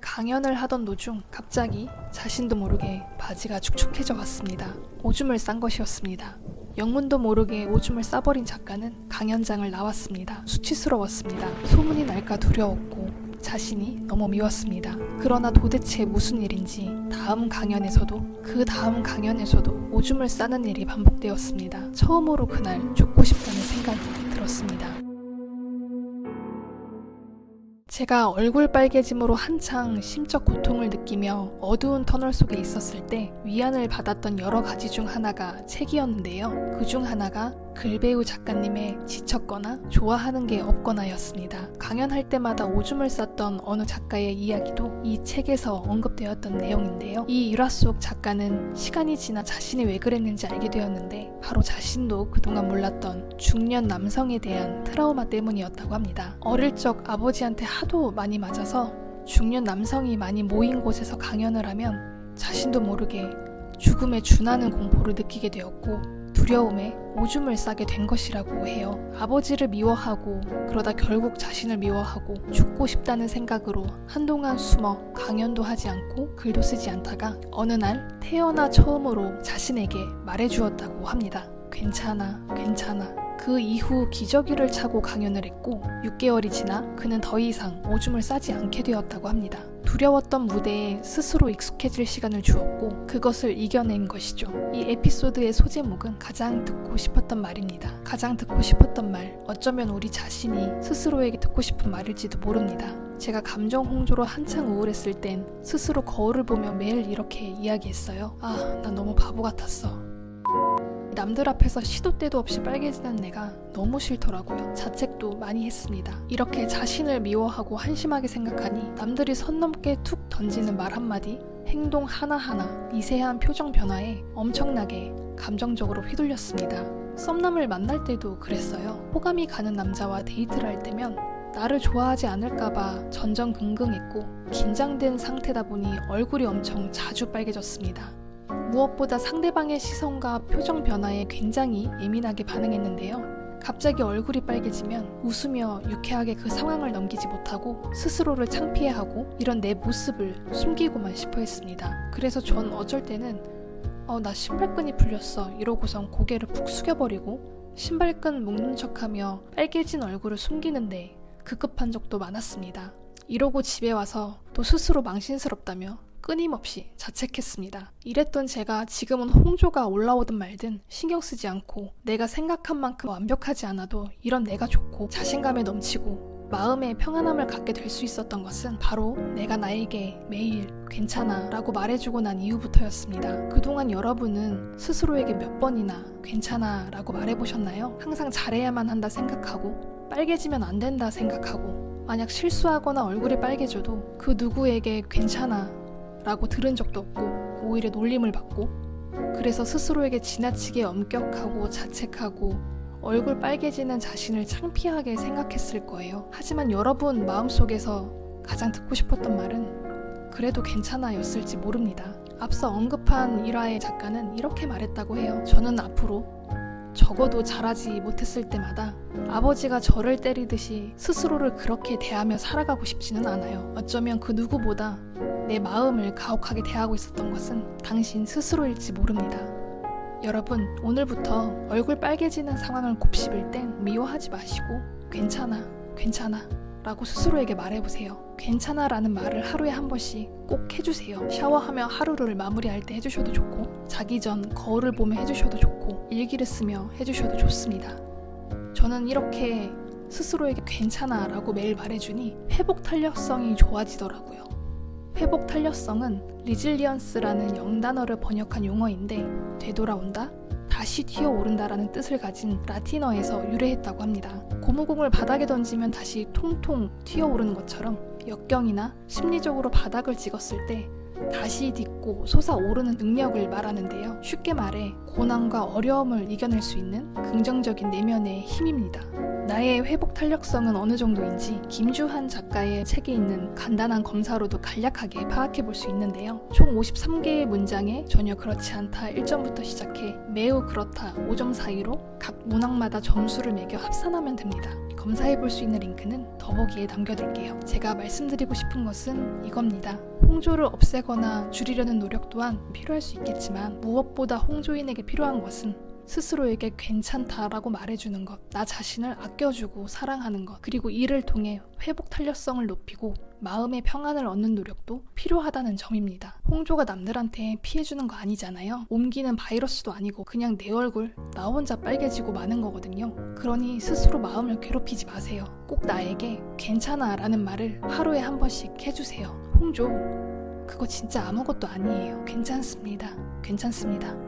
강연을 하던 도중 갑자기 자신도 모르게 바지가 축축해져 갔습니다. 오줌을 싼 것이었습니다. 영문도 모르게 오줌을 싸버린 작가는 강연장을 나왔습니다. 수치스러웠습니다. 소문이 날까 두려웠고 자신이 너무 미웠습니다. 그러나 도대체 무슨 일인지 다음 강연에서도 그 다음 강연에서도 오줌을 싸는 일이 반복되었습니다. 처음으로 그날 죽고 싶다는 생각이 들었습니다. 제가 얼굴 빨개짐으로 한창 심적 고통을 느끼며 어두운 터널 속에 있었을 때 위안을 받았던 여러 가지 중 하나가 책이었는데요. 그 중 하나가 글배우 작가님의 지쳤거나 좋아하는 게 없거나였습니다. 강연할 때마다 오줌을 쌌던 어느 작가의 이야기도 이 책에서 언급되었던 내용인데요. 이 일화 속 작가는 시간이 지나 자신이 왜 그랬는지 알게 되었는데 바로 자신도 그동안 몰랐던 중년 남성에 대한 트라우마 때문이었다고 합니다. 어릴 적 아버지한테 하도 많이 맞아서 중년 남성이 많이 모인 곳에서 강연을 하면 자신도 모르게 죽음에 준하는 공포를 느끼게 되었고 두려움에 오줌을 싸게 된 것이라고 해요. 아버지를 미워하고 그러다 결국 자신을 미워하고 죽고 싶다는 생각으로 한동안 숨어 강연도 하지 않고 글도 쓰지 않다가 어느 날 태어나 처음으로 자신에게 말해주었다고 합니다. 괜찮아, 괜찮아. 그 이후 기저귀를 차고 강연을 했고 6개월이 지나 그는 더 이상 오줌을 싸지 않게 되었다고 합니다. 두려웠던 무대에 스스로 익숙해질 시간을 주었고 그것을 이겨낸 것이죠. 이 에피소드의 소제목은 가장 듣고 싶었던 말입니다. 가장 듣고 싶었던 말, 어쩌면 우리 자신이 스스로에게 듣고 싶은 말일지도 모릅니다. 제가 감정 홍조로 한창 우울했을 땐 스스로 거울을 보며 매일 이렇게 이야기했어요. 아, 난 너무 바보 같았어. 남들 앞에서 시도 때도 없이 빨개지는 내가 너무 싫더라고요. 자책도 많이 했습니다. 이렇게 자신을 미워하고 한심하게 생각하니 남들이 선 넘게 툭 던지는 말 한마디, 행동 하나하나, 미세한 표정 변화에 엄청나게 감정적으로 휘둘렸습니다. 썸남을 만날 때도 그랬어요. 호감이 가는 남자와 데이트를 할 때면 나를 좋아하지 않을까봐 전전긍긍했고 긴장된 상태다 보니 얼굴이 엄청 자주 빨개졌습니다. 무엇보다 상대방의 시선과 표정 변화에 굉장히 예민하게 반응했는데요. 갑자기 얼굴이 빨개지면 웃으며 유쾌하게 그 상황을 넘기지 못하고 스스로를 창피해하고 이런 내 모습을 숨기고만 싶어 했습니다. 그래서 전 어쩔 때는 나 신발끈이 풀렸어 이러고선 고개를 푹 숙여버리고 신발끈 묶는 척하며 빨개진 얼굴을 숨기는데 급급한 적도 많았습니다. 이러고 집에 와서 또 스스로 망신스럽다며 끊임없이 자책했습니다. 이랬던 제가 지금은 홍조가 올라오든 말든 신경 쓰지 않고 내가 생각한 만큼 완벽하지 않아도 이런 내가 좋고 자신감에 넘치고 마음의 평안함을 갖게 될 수 있었던 것은 바로 내가 나에게 매일 괜찮아 라고 말해주고 난 이후부터였습니다. 그동안 여러분은 스스로에게 몇 번이나 괜찮아 라고 말해보셨나요? 항상 잘해야만 한다 생각하고 빨개지면 안 된다 생각하고 만약 실수하거나 얼굴이 빨개져도 그 누구에게 괜찮아 라고 들은 적도 없고 오히려 놀림을 받고 그래서 스스로에게 지나치게 엄격하고 자책하고 얼굴 빨개지는 자신을 창피하게 생각했을 거예요. 하지만 여러분 마음속에서 가장 듣고 싶었던 말은 그래도 괜찮아 였을지 모릅니다. 앞서 언급한 일화의 작가는 이렇게 말했다고 해요. 저는 앞으로 적어도 잘하지 못했을 때마다 아버지가 저를 때리듯이 스스로를 그렇게 대하며 살아가고 싶지는 않아요. 어쩌면 그 누구보다 내 마음을 가혹하게 대하고 있었던 것은 당신 스스로일지 모릅니다. 여러분, 오늘부터 얼굴 빨개지는 상황을 곱씹을 땐 미워하지 마시고 괜찮아, 괜찮아 라고 스스로에게 말해보세요. 괜찮아 라는 말을 하루에 한 번씩 꼭 해주세요. 샤워하며 하루를 마무리할 때 해주셔도 좋고 자기 전 거울을 보며 해주셔도 좋고 일기를 쓰며 해주셔도 좋습니다. 저는 이렇게 스스로에게 괜찮아 라고 매일 말해주니 회복 탄력성이 좋아지더라고요. 회복 탄력성은 리질리언스라는 영단어를 번역한 용어인데 되돌아온다, 다시 튀어오른다라는 뜻을 가진 라틴어에서 유래했다고 합니다. 고무공을 바닥에 던지면 다시 통통 튀어오르는 것처럼 역경이나 심리적으로 바닥을 찍었을 때 다시 딛고 솟아오르는 능력을 말하는데요. 쉽게 말해 고난과 어려움을 이겨낼 수 있는 긍정적인 내면의 힘입니다. 나의 회복 탄력성은 어느 정도인지 김주한 작가의 책에 있는 간단한 검사로도 간략하게 파악해 볼 수 있는데요. 총 53개의 문장에 전혀 그렇지 않다 1점부터 시작해 매우 그렇다 5점 사이로 각 문항마다 점수를 매겨 합산하면 됩니다. 검사해볼 수 있는 링크는 더보기에 남겨둘게요. 제가 말씀드리고 싶은 것은 이겁니다. 홍조를 없애거나 줄이려는 노력 또한 필요할 수 있겠지만 무엇보다 홍조인에게 필요한 것은 스스로에게 괜찮다라고 말해주는 것, 나 자신을 아껴주고 사랑하는 것, 그리고 이를 통해 회복 탄력성을 높이고 마음의 평안을 얻는 노력도 필요하다는 점입니다. 홍조가 남들한테 피해주는 거 아니잖아요. 옮기는 바이러스도 아니고 그냥 내 얼굴, 나 혼자 빨개지고 마는 거거든요. 그러니 스스로 마음을 괴롭히지 마세요. 꼭 나에게 괜찮아 라는 말을 하루에 한 번씩 해주세요. 홍조, 그거 진짜 아무것도 아니에요. 괜찮습니다. 괜찮습니다.